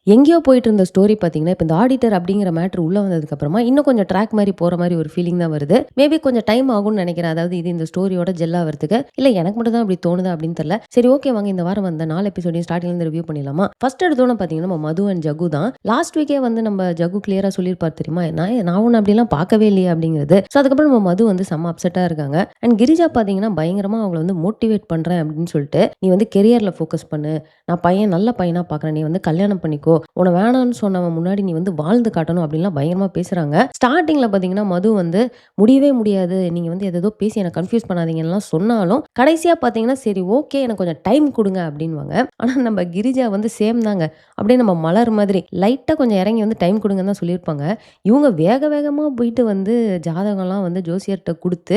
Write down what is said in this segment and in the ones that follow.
எங்கேயோ போயிட்டு இருந்த ஸ்டோரி பார்த்தீங்கன்னா, இப்ப இந்த ஆடிட்டர் அப்படிங்கிற மேட்டர் உள்ள வந்ததுக்கு அப்புறமா, இன்னும் கொஞ்சம் ட்ராக் மாரி போற மாரி ஒரு ஃபீலிங் தான் வருது. மேபி கொஞ்சம் டைம் ஆகும்னு நெனைக்கிறேன். அதாவது இது இந்த ஸ்டோரியோட ஜெல் ஆவறதுக்கு. இல்ல எனக்கு மட்டும் தான் அப்படி தோணுதா அப்படின்னு தெரியல. சரி ஓகே வாங்க இந்த வாரம் வந்த 4 எபிசோடையும் ஸ்டார்ட்டிங்லேருந்து ரிவ்யூ பண்ணிடலாமா? ஃபர்ஸ்ட் எடுத்தோனே பார்த்தீங்கன்னா, நம்ம மது அண்ட் ஜகு தான். லாஸ்ட் வீக்கே வந்து நம்ம ஜகு கிளியரா சொல்லியிருப்பார் தெரியுமா? நான் உன்ன அப்படிலாம் பார்க்கவே இல்லையே அப்படிங்கிறது. ஸோ அதுக்கப்புறம் நம்ம மது வந்து செம்ம அப்செட்டா இருக்காங்க. அண்ட் கிரிஜா பார்த்தீங்கன்னா, பயங்கரமா அவங்கள வந்து மோட்டிவேட் பண்றேன் அப்படின்னு சொல்லிட்டு, "நீ வந்து கெரியர்ல ஃபோக்கஸ் பண்ணு. நான் நல்ல பையனா பார்க்குறேன். நீ வந்து கல்யாணம் பண்ணிக்கோ. உன்ன வேணான்னு சொன்னவன் முன்னாடி நீ வந்து வாழ்ந்து காட்டணும் அப்படின்லாம் பயங்கரமா பேசுறாங்க. ஸ்டார்ட்டிங்ல பார்த்தீங்கன்னா, மது வந்து முடியவே முடியாது. நீங்க வந்து ஏதேதோ பேசி என்ன கன்ஃப்யூஸ் பண்ணாதீங்கன்னுலாம் சொன்னாலும், கடைசியா பார்த்தீங்கன்னா, சரி ஓகே எனக்கு கொஞ்சம் டைம் குடுங்க அப்படின்னுவாங்க. ஆனா நம்ம கிரிஜா வந்து சேம் தாங்க. அப்படியே நம்ம மலர் மாதிரி லைட்டா கொஞ்சம் இறங்கி வந்து டைம் குடுங்கன்னு தான் சொல்லியிருப்பாங்க. இவங்க வேக வேகமா போயிட்டு வந்து ஜாதகம்லாம் வந்து ஜோசியர்ட்ட குடுத்து,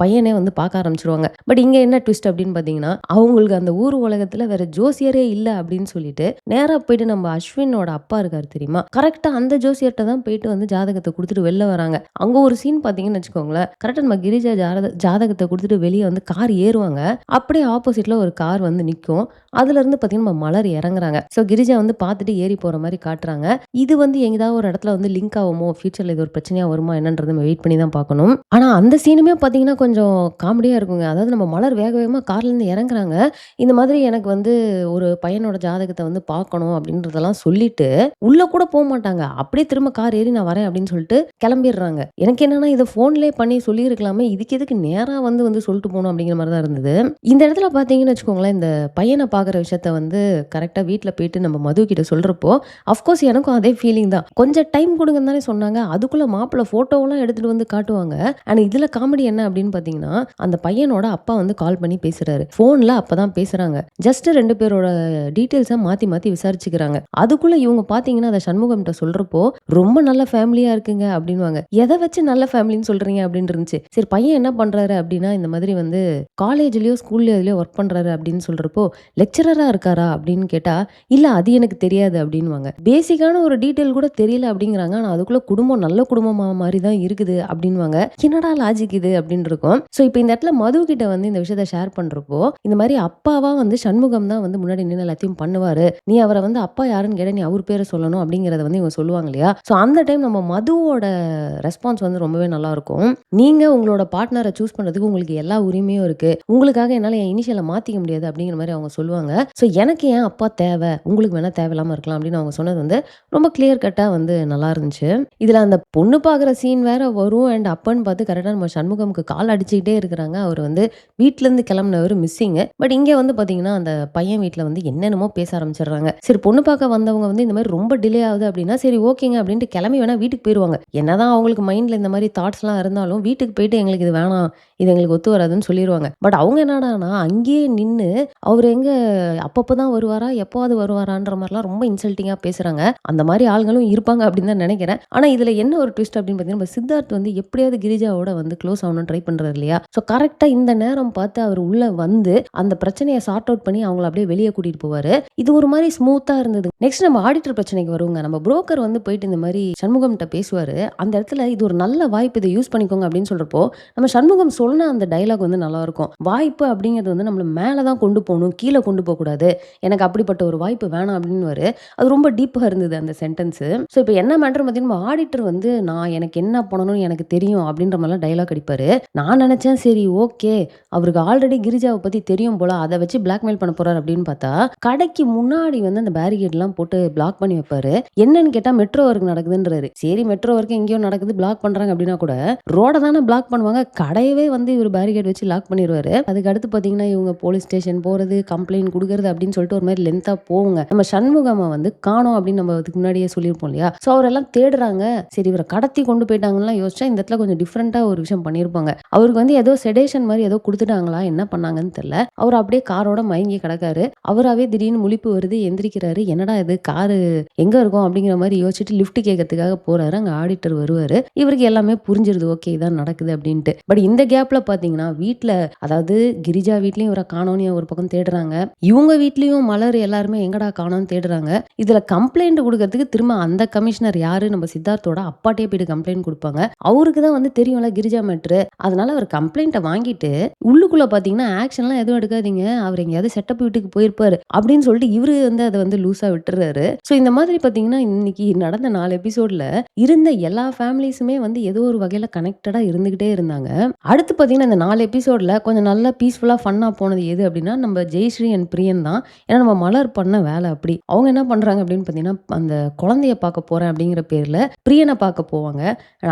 பையனே வந்து பார்க்க ஆரம்பிச்சுருவாங்க. பட் இங்க என்ன ட்விஸ்ட் அப்படின்னு பார்த்தீங்கன்னா, அவங்களுக்கு அந்த ஊர் உலகத்துல வேற ஜோசியரே இல்ல அப்படின்னு சொல்லிட்டு, நேரா போயிட்டு நம்ம அஸ்வினோட அப்பா இருக்காரு தெரியுமா? கரெக்ட்டா அந்த ஜோசியர்ட்ட தான் போயிட்டு வந்து ஜாதகத்த குடுத்துட்டு வெளில வராங்க. அங்க ஒரு சீன் பார்த்தீங்கன்னு வச்சுக்கோங்களேன், கரெக்ட்டா நம்ம கிரிஜா ஜாதகத்த குடுத்துட்டு வெளிய வந்து கார் ஏறுவாங்க. அப்படியே ஆப்போசிட்ல ஒரு கார் வந்து நிக்கும். அதுலருந்து பார்த்தீங்கன்னா, நம்ம மலர் இறங்குறாங்க. ஸோ கிரிஜா வந்து பார்த்துட்டு ஏறி போற மாரி காட்டுறாங்க. இது வந்து எங்கேயாவது ஒரு இடத்துல வந்து லிங்க் ஆகுமோ? ஃபியூச்சர்ல இது ஒரு பிரச்சனையா வருமா? என்னன்றத நம்ம வெயிட் பண்ணி தான் பார்க்கணும். ஆனா அந்த சீனுமே பார்த்தீங்கன்னா, கொஞ்சம் காமெடியா இருக்குங்க. அதாவது நம்ம மலர் வேக வேகமா கார்லருந்து இறங்குறாங்க. இந்த மாதிரி எனக்கு வந்து ஒரு பையனோட ஜாதகத்த வந்து பார்க்கணும் அப்படின்றதெல்லாம் சொல்லிட்டு, உள்ள கூட போமாட்டாங்க. அப்படியே திரும்ப கார் ஏறி நான் வரேன் அப்படின்னு சொல்லிட்டு கிளம்பிடுறாங்க. எனக்கு என்னன்னா இத ஃபோன்லயே பண்ணி சொல்லியிருக்கலாமே. இதுக்கு எதுக்கு நேரா வந்து வந்து சொல்லிட்டு போணும் அப்படிங்கிற மாரி தான் இருந்தது. இந்த இடத்துல பார்த்தீங்கன்னு வச்சுக்கோங்களேன், இந்த பையன பார்க்குற விஷயத்த வந்து கரெக்ட்டா வீட்ல போயிட்டு நம்ம மது கிட்ட சொல்றப்போ, அஃப்கோர்ஸ் எனக்கும் அதே ஃபீலிங் தான். கொஞ்சம் டைம் குடுங்கன்னு தானே சொன்னாங்க. அதுக்குள்ள மாப்பிள ஃபோட்டோவெல்லாம் எடுத்துட்டு வந்து காட்டுவாங்க. ஆனா இதுல காமெடி என்ன அப்படின்னு பார்த்தீங்கன்னா, அந்த பையனோட அப்பா வந்து கால் பண்ணி பேசுறாரு. ஃபோன்ல அப்பதான் பேசுறாங்க. ஜஸ்ட் 2 பேரோட டீட்டெயில்ஸ மாத்தி மாத்தி விசாரிச்சுக்கிறாங்க. அதுக்குள்ள இவங்க பார்த்தீங்கன்னா, அத சண்முகம்ட்ட சொல்றப்போ, "ரொம்ப நல்ல ஃபேமிலியா இருக்குங்க" அப்படின்னுவாங்க. "எத வச்சு நல்ல ஃபேமிலின்னு சொல்றீங்க?" அப்படின்னு இருந்துச்சு. சரி பையன் என்ன பண்றாரு அப்படின்னா, இந்த மாதிரி வந்து காலேஜ்லயோ, ஸ்கூல்லயோ எதுலயோ ஒர்க் பண்றாரு அப்படின்னு சொல்றப்போ, "லெக்சரரா இருக்காரா?" அப்படின்னு கேட்டா, "இல்ல அது எனக்கு தெரியாது" அப்படின்னுவாங்க. பேசிக்கான ஒரு டீட்டெயில் கூட தெரியல அப்படிங்கிறாங்க. ஆனா அதுக்குள்ள குடும்பம் நல்ல குடும்பமா மாரி தான் இருக்குது அப்படின்னுவாங்க. என்னடா லாஜிக் இது அப்படின்னு இருக்கும். ஸோ இப்ப இந்த இடத்துல மது கிட்ட வந்து இந்த விஷயத்த ஷேர் பண்றப்போ, இந்த மாரி அப்பாவா வந்து சண்முகம் தான் வந்து முன்னாடி நின்னு எல்லாத்தையும் பண்ணுவாரு. நீ அவர வந்து அப்பா யாருன்னு கேட்டா, நீ அவர் பேர சொல்லணும் அப்படிங்கிறத வந்து இவங்க சொல்லுவாங்க இல்லையா? ஸோ அந்த டைம் நம்ம மதுவோட ரெஸ்பான்ஸ் வந்து ரொம்பவே நல்லாருக்கும். நீங்க உங்களோட பார்ட்னர சூஸ் பண்றதுக்கு உங்களுக்கு எல்லா உரிமையும் இருக்கு. உங்களுக்காக என்னால என் இனிஷியல மாத்திக்க முடியாது அப்படிங்கிற மாரி அவங்க சொல்லுவாங்க. ஸோ எனக்கு என் அப்பா தேவ. உங்களுக்கு வேணா தேவையில்லாம இருக்கலாம் அப்படின்னு அவங்க சொன்னது வந்து ரொம்ப கிளியர் கட்டா வந்து நல்லா இருந்துச்சு. இதுல அந்த பொண்ணு பார்க்குற சீன் வேற வரும். அண்ட் அப்பன்னு பார்த்து கரெக்ட்டா நம்ம சண்முகம்க்கு கால் அடிச்சுக்கிட்டே இருக்கிறாங்க. அவர் வந்து வீட்லருந்து கிளம்புனவரு மிஸ்ஸிங்கு. பட் இங்க வந்து பார்த்தீங்கன்னா, அந்த பையன் வீட்ல வந்து என்னென்னமோ பேச ஆரம்பிச்சுடுறாங்க. சரி பொண்ணு பார்க்க வந்தவங்க வந்து இந்த மாரி ரொம்ப டிலே ஆகுது அப்படின்னா, சரி ஓகேங்க அப்படின்ட்டு கிளம்பி வேணா வீட்டுக்கு போயிருவாங்க. என்னதான் அவங்களுக்கு மைண்ட்ல இந்த மாரி தாட்ஸ்லாம் இருந்தாலும், வீட்டுக்கு போயிட்டு எங்களுக்கு இது வேணாம். இது எங்களுக்கு ஒத்து வராதுன்னு சொல்லிருவாங்க. பட் அவங்க என்னடான்னா, அங்கேயே நின்னு அவரு எங்க அப்பப்ப தான் வருவாரா? எப்பவாவது வருவாரான்ற மாரிலாம் ரொம்ப இன்சல்ட்டிங்கா பேசுறாங்க. அந்த மாரி ஆள்களும் இருப்பாங்க அப்படின்னு தான் நெனைக்கிறேன். ஆனா இதுல என்ன ஒரு ட்விஸ்ட் அப்படின்னு பார்த்தீங்கன்னா, நம்ம சித்தார்த் வந்து எப்படியாவது கிரிஜாவோட வந்து க்ளோஸ் ஆகணும்னு ட்ரை பண்றாரு இல்லையா? ஸோ கரெக்ட்டா இந்த நேரம் பார்த்து அவர் உள்ள வந்து, அந்த பிரச்சனைய சார்ட் அவுட் பண்ணி அவங்கள அப்படியே வெளிய கூட்டிட்டு போவாரு. இது ஒரு மாரி ஸ்மூத்தா இருந்தது. நெக்ஸ்ட் நம்ம ஆடிட்டர் பிரச்சனைக்கு வருவோங்க. நம்ம புரோக்கர் வந்து போயிட்டு இந்த மாரி சண்முகம்ட்ட பேசுவாரு. அந்த இடத்துல இது ஒரு நல்ல வாய்ப்பு இத யூஸ் பண்ணிக்கோங்க அப்படின்னு சொல்றப்போ, நம்ம சண்முகம் சொன்ன அந்த டயலாக் வந்து நல்லாருக்கும். வாய்ப்பு அப்படிங்கிறது வந்து நம்மள மேல தான் கொண்டு போணும். கீழ கொண்டு போக்கூடாது. எனக்கு அப்படிப்பட்ட ஒரு வாய்ப்பு வேணாம் அப்படின்னுவாரு. அது ரொம்ப டீப்பா இருந்தது அந்த சென்டென்ஸு. ஸோ இப்ப என்ன மேட்டர் பார்த்தீங்கன்னா, ஆடிட்டர் வந்து நான் எனக்கு என்ன பண்ணணும்னு எனக்கு தெரியும் அப்படின்ற மாரிலாம் டயலாக் அடிப்பாரு. நான் நெனச்சேன் சரி ஓகே. அவருக்கு ஆல்ரெடி கிரிஜாவ பத்தி தெரியும் போல. அத வச்சு பிளாக்மெயில் பண்ண போறாரு அப்படின்னு பார்த்தா, கடைக்கு முன்னாடி வந்து அந்த பேரிகேட்லாம் போட்டு பிளாக் பண்ணி வைப்பாரு. என்னன்னு கேட்டா மெட்ரோ ஒர்க் நடக்குதுன்றாரு. சரி மெட்ரோ ஒர்க் எங்கேயோ நடக்குது பிளாக் பண்றாங்க அப்படின்னா கூட, ரோட தானே பிளாக் பண்ணுவாங்க. கடையவே வந்து இவரு பேரிகேட் வச்சு லாக் பண்ணிருவாரு. அதுக்கு அடுத்து பார்த்தீங்கன்னா, இவங்க போலீஸ் ஸ்டேஷன் போறது, கம்ப்ளைண்ட் குடுக்குறது அப்படின்னு சொல்லிட்டு ஒரு மாரி லென்த்தா போகுங்க. நம்ம சண்முகம வந்து காணோம் அப்படின்னு நம்ம அதுக்கு முன்னாடியே சொல்லியிருப்போம் இல்லையா? ஸோ அவரெல்லாம் தேடுறாங்க. சரி இவர கடத்தி கொண்டு போயிட்டாங்கன்னுலாம் யோசிச்சா, இந்த இடத்துல கொஞ்சம் டிஃபரெண்ட்டா ஒரு விஷயம் பண்ணியிருப்பாங்க. அவருக்கு வந்து ஏதோ செடேஷன் மாரி ஏதோ குடுத்துட்டாங்களா? என்ன பண்ணாங்கன்னு தெரியல. அவரு அப்படியே காரோட மயங்கி கிடக்காரு. அவராவே திடீர்னு முழிப்பு வருது, எந்திரிக்கிறாரு. என்னடா இது காரு எங்க இருக்கோம்? அப்படிங்கிற மாரி யோசிச்சுட்டு லிஃப்ட் கேட்கறதுக்காக போறாரு. அங்க ஆடிட்டர் வருவாரு. இவருக்கு எல்லாமே புரிஞ்சிருது. ஓகே இதான் நடக்குது அப்படின்ட்டு. பட் இந்த கேப்ல பார்த்தீங்கன்னா, வீட்ல அதாவது கிரிஜா வீட்லயும் இவர காணோம்னு ஒரு பக்கம் தேடுறாங்க. இவங்க வீட்லயும் மலர் எல்லாருமே எங்கடா காணோம்னு தேடுறாங்க. இதுல கம்ப்ளைண்ட் குடுக்கறதுக்கு திரும்ப அந்த கமிஷனர் யாரு? நம்ம சித்தார்த்தோட அப்பாட்டயே போயிட்டு கம்ப்ளைண்ட் குடுப்பாங்க. அவருக்கு தான் வந்து தெரியும்ல கிரிஜா மேட்ரு. அதனால அவர் கம்ப்ளைண்ட்ட வாங்கிட்டு, உள்ளுக்குள்ள பார்த்தீங்கன்னா, ஆக்ஷன்லாம் எதுவும் எடுக்காதீங்க. அவர் எங்கேயாவது செட்டப் வீட்டுக்கு போயிருப்பாரு. அப்படின்னு சொல்லிட்டு இவரு வந்து அத வந்து லூசா விட்டுறாரு. விட்டுறாரு. ஸோ இந்த மாதிரி பார்த்தீங்கன்னா, இன்னைக்கு நடந்த 4 எபிசோட்ல இருந்த எல்லா ஃபேமிலீஸுமே வந்து ஏதோ ஒரு வகையில கனெக்டடா இருந்துகிட்டே இருந்தாங்க. அடுத்து பார்த்தீங்கன்னா, இந்த 4 எபிசோட்ல கொஞ்சம் நல்லா பீஸ்ஃபுல்லா, ஃபன்னா போனது எது அப்டின்னா, நம்ம ஜெயஸ்ரீ அண்ட் பிரியன் தான். ஏன்னா நம்ம மலர் பண்ண வேல அப்படி. அவங்க என்ன பண்றாங்க அப்படின்னு பார்த்தீங்கன்னா, அந்த குழந்தைய பார்க்க போறேன் அப்படிங்கிற பேர்ல பிரியன பார்க்க போவாங்க.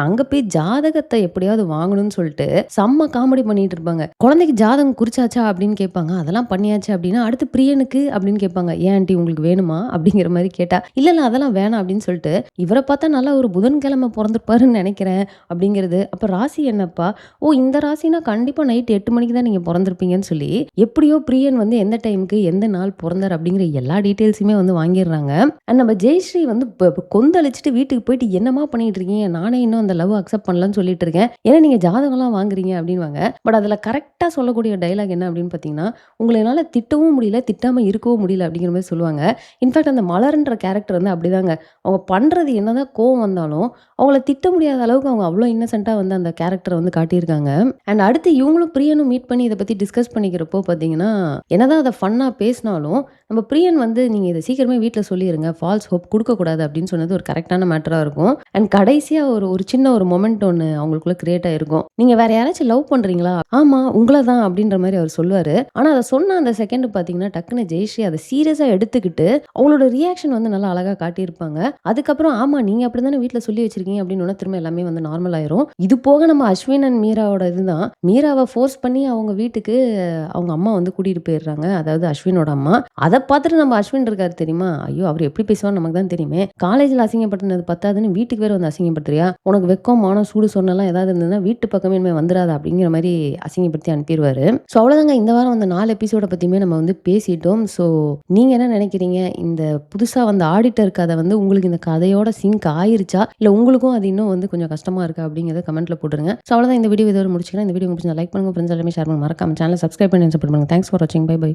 அங்க போய் ஜாதகத்த எப்படியாவது வாங்கணும்னு சொல்லிட்டு செம்ம காமெடி பண்ணிட்டு இருப்பாங்க. குழந்தைக்கு ஜாதகம் குறிச்சாச்சா அப்படின்னு கேட்பாங்க. அதெல்லாம் பண்ணியாச்சு அப்படின்னா, அடுத்து பிரியனுக்கு அப்படின்னு கேட்பாங்க. ஏன் ஆன்டி உங்களுக்கு வேணுமா? அப்படிங்கிற மாரி கேட்டா, இல்ல இல்ல அதெல்லாம் வேணாம் அப்படின்னு சொல்லிட்டு, இவர பார்த்தா நல்லா ஒரு புதன்கிழமை பொறந்திருப்பாருன்னு நெனைக்கிறேன் அப்படிங்கிறது. அப்ப ராசி என்னப்பா? ஓ இந்த ராசினா கண்டிப்பா நைட் 8 மணிக்கு தான் நீங்க பொறந்திருப்பீங்கன்னு சொல்லி, எப்படியோ பிரியன் வந்து எந்த டைமுக்கு, எந்த நாள் பொறந்தார் அப்படிங்கிற எல்லா டீட்டெயில்ஸுமே வந்து வாங்கிர்றாங்க. அண்ட் நம்ம ஜெயஸ்ரீ வந்து கொந்தளிச்சுட்டு வீட்டுக்கு போயிட்டு என்னம்மா பண்ணிட்டு இருக்கீங்க? நானே இன்னும் அந்த லவ் அக்செப்ட் பண்ணலன்னு சொல்லிட்டு இருக்கேன். ஏன்னா நீங்க ஜாதகம்லாம் வாங்குறீங்க அப்படின்னுவாங்க. பட் அதுல கரெக்ட்டா சொல்லக்கூடிய டயலாக் என்ன அப்படின்னு பார்த்தீங்கன்னா, உங்கள என்னால திட்டவும் முடியல, திட்டாம இருக்கவும் முடியல அப்படிங்கிற மாரி சொல்லுவாங்க. இன்ஃபாக்ட் அந்த மலர்ன்ற கேரக்டர் வந்து அப்படிதாங்க. அவங்க பண்றது என்னதான் கோவம் வந்தாலும், அவங்கள திட்ட முடியாத அளவுக்கு அவங்க அவ்ளோ இன்னசென்ட்டா வந்து அந்த கேரக்டர வந்து காட்டியிருக்காங்க. அண்ட் அடுத்து இவங்களும் பிரியனும் மீட் பண்ணி இத பத்தி டிஸ்கஸ் பண்ணிக்கிறப்போ பார்த்தீங்கன்னா, என்னதான் அத ஃபன்னா பேசினாலும், நம்ம பிரியன் வந்து நீங்க இத சீக்கிரமே வீட்ல சொல்லிருங்க. ஃபால்ஸ் ஹோப் குடுக்கக்கூடாது அப்படின்னு சொன்னது ஒரு கரெக்ட்டான மேட்டரா இருக்கும். அண்ட் கடைசியா ஒரு சின்ன ஒரு மொமெண்ட் ஒண்ணு அவங்களுக்குள்ள கிரியேட் ஆயிருக்கும். நீங்க வேற யாராச்சும் லவ் பண்றீங்களா? ஆமா உங்கள தான் அப்படின்ற மாரி அவர் சொல்லுவாரு. ஆனா அத சொன்ன அந்த செகண்ட் பார்த்தீங்கன்னா, டக்குனு ஜெயஸ்ரீ அத சீரியஸா எடுத்துக்கிட்டு, அவங்களோட ரியாக்ஷன் வந்து நல்லா அழகா காட்டியிருப்பாங்க. அதுக்கப்புறம் ஆமா நீங்க அப்படிதானே வீட்ல சொல்லி வச்சிருக்கீங்க அப்படின்னோன திரும்ப எல்லாமே வந்து நார்மல் ஆயிரும். இது போக நம்ம அஸ்வின் அண்ட் மீராவோட இதுதான். மீராவ ஃபோர்ஸ் பண்ணி அவங்க வீட்டுக்கு அவங்க அம்மா வந்து கூட்டிட்டு போயிடுறாங்க. அதாவது அஸ்வினோட அம்மா. அத பார்த்துட்டு நம்ம அஸ்வின் இருக்காரு தெரியுமா? ஐயோ! அவரு எப்படி பேசுவார்ன்னு நமக்கு தான் தெரியுமே. காலேஜ்ல அசிங்கப்படுத்தினது பத்தாதுன்னு வீட்டுக்கு வேற வந்து அசிங்கப்படுத்துறியா? உனக்கு வெட்கம், மானம், சூடு சொர்ணம்லாம் ஏதாவது இருந்ததுன்னா வீட்டு பக்கமே இனிமே வந்துராத அப்படிங்கிற மாரி அசிங்கப்படுத்தி அனுப்பிருவாரு. ஸோ அவ்வளோதாங்க இந்த வாரம் அந்த 4 எபிசோட பத்தியுமே நம்ம வந்து பேசிட்டோம். ஸோ நீங்க என்ன நினைக்கிறீங்க? இந்த புதுசா வந்த ஆடிட்டர் கதை வந்து உங்களுக்கு இந்த கதையோட சிங்க் ஆயிருச்சா? இல்ல உங்களுக்கும் அது இன்னும் வந்து கொஞ்சம் கஷ்டமா இருக்கா? அப்படிங்கிறத கமெண்ட்ல போட்டுருங்க. ஸோ அவ்வளோதான் இந்த வீடியோ இதோட முடிச்சுக்கிறேன். இந்த வீடியோ உங்களுக்கு லைக் பண்ணுங்க, ஃப்ரெண்ட்ஸ் எல்லாமே ஷேர் பண்ணுங்க. மறக்காம சேனலை சப்ஸ்கிரைப் பண்ணி சப்போர்ட் பண்ணுங்க. தேங்க்ஸ் ஃபார் வாட்சிங். Bye by.